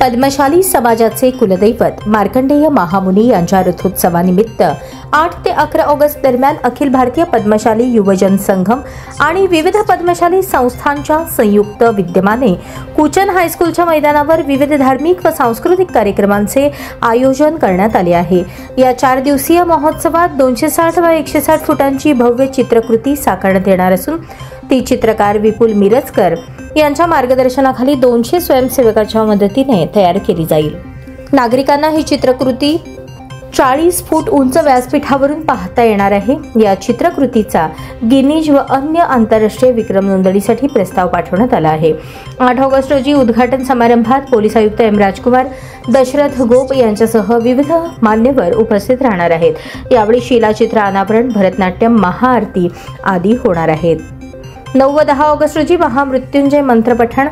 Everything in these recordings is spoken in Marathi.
पद्मशाली समाजाचे कुलदैवत मार्कंडेय महामुनी यांच्या रथोत्सवानिमित्त 8 ते 11 ऑगस्ट दरम्यान अखिल भारतीय पद्मशाली युवजन संघम आणि विविध पद्मशाली संस्थांच्या संयुक्त विद्यमाने कुचन हायस्कूलच्या मैदानावर विविध धार्मिक व सांस्कृतिक कार्यक्रमांचे आयोजन करण्यात आले आहे। या 4 दिवसीय महोत्सवात 260 व 160 फुटांची भव्य चित्रकृती साकारण्यात येणार असून ती चित्रकार विपुल मिरजकर यांच्या मार्गदर्शनाखाली 200 स्वयंसेवकांच्या मदतीने तयार केली जाईल। नागरिकांना ही चित्रकृती 40 फूट उंच व्यासपीठावरून पाहता येणार आहे। या चित्रकृतीचा गिनीज व अन्य आंतरराष्ट्रीय विक्रम नोंदणीसाठी प्रस्ताव पाठवण्यात आला आहे। 8 ऑगस्ट रोजी उद्घाटन समारंभात पोलीस आयुक्त एम राजकुमार, दशरथ गोप यांच्यासह विविध मान्यवर उपस्थित राहणार आहेत। यावेळी शिलाचित्र अनावरण, भरतनाट्यम, महाआरती आदी होणार आहेत। 9 व 10 ऑगस्ट रोजी महामृत्युंजय मंत्रपठण,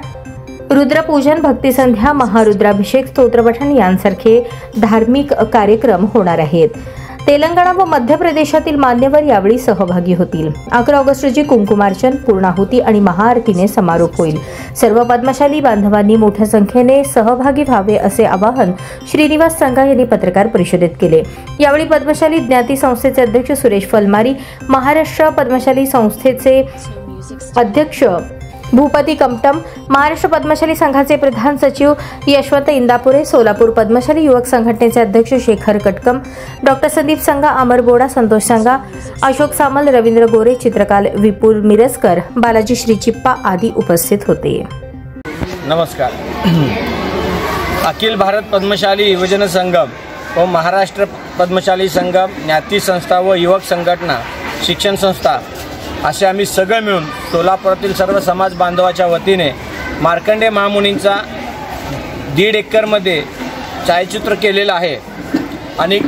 रुद्रपूजन, भक्तिसंध्या, महारुद्राभिषेक, स्तोत्रपठण यांसारखे धार्मिक कार्यक्रम होणार आहेत। तेलंगणा व मध्य प्रदेशातील मान्यवर यावेळी सहभागी होतील। 11 ऑगस्ट रोजी कुंकुमार्चन, पूर्णाहुती आणि महाआरतीने समारोप होईल। सर्व पद्मशाली बांधवांनी मोठ्या संख्येने सहभागी व्हावे असे आवाहन श्रीनिवास संघा यांनी पत्रकार परिषदेत केले। यावेळी पद्मशाली ज्ञाती संस्थेचे अध्यक्ष सुरेश फलमारी, महाराष्ट्र पद्मशाली संस्थेचे अध्यक्ष भूपती कमटम, महाराष्ट्र पद्मशाली संघाचे प्रधान सचिव यशवंत इंदापुरे, सोलापूर पद्मशाली युवक संघटनेचे अध्यक्ष शेखर कटकम, डॉक्टर संदीप संघा, अमर बोडा, संतोष संघा, अशोक सामल, रवींद्र गोरे, चित्रकार विपुल मिरजकर, बालाजी श्रीचिप्पा आदी उपस्थित होते। नमस्कार। अखिल भारत पद्मशाली युवजन संगम व महाराष्ट्र पद्मशाली संगम, ज्ञाती संस्था व युवक संघटना, शिक्षण संस्था असे आम्ही सगळे मिळून सोलापुरातील सर्व समाज बांधवाच्या वतीने मार्कंडेय महामुनींचा 1.5 एकरमध्ये छायाचित्र केलेलं आहे आणि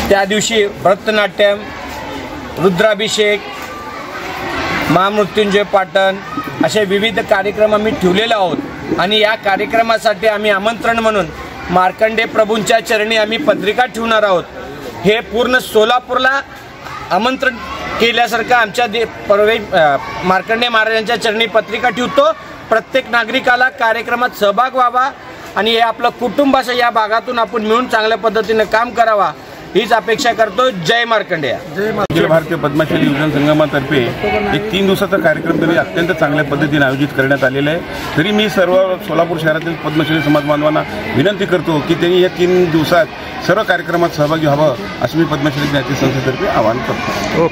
त्या दिवशी भरतनाट्यम, रुद्राभिषेक, महामृत्युंजय पाठण असे विविध कार्यक्रम आम्ही ठेवलेले आहोत आणि या कार्यक्रमासाठी आम्ही आमंत्रण म्हणून मार्कंडेय प्रभूंच्या चरणी आम्ही पत्रिका ठेवणार आहोत। हे पूर्ण सोलापूरला आमंत्रण केल्यासारखं आमच्या मार्कंडेय महाराजांच्या चरणी पत्रिका ठेवतो। प्रत्येक नागरिकाला कार्यक्रमात सहभाग व्हावा आणि हे आपलं कुटुंब असं या भागातून आपण मिळून चांगल्या पद्धतीने काम करावा हीच अपेक्षा करतो। जय मार्कंडेय। अखिल भारतीय पद्मशाली युवजन संगमातर्फे एक 3 दिवसाचा कार्यक्रम तरी अत्यंत चांगल्या पद्धतीने आयोजित करण्यात आलेला आहे। तरी मी सर्व सोलापूर शहरातील पद्मशाली समाज बांधवांना विनंती करतो की त्यांनी या 3 दिवसात सर्व कार्यक्रमात सहभागी व्हावं असे मी पद्मशाली ज्ञाती संस्थेतर्फे आवाहन करतो।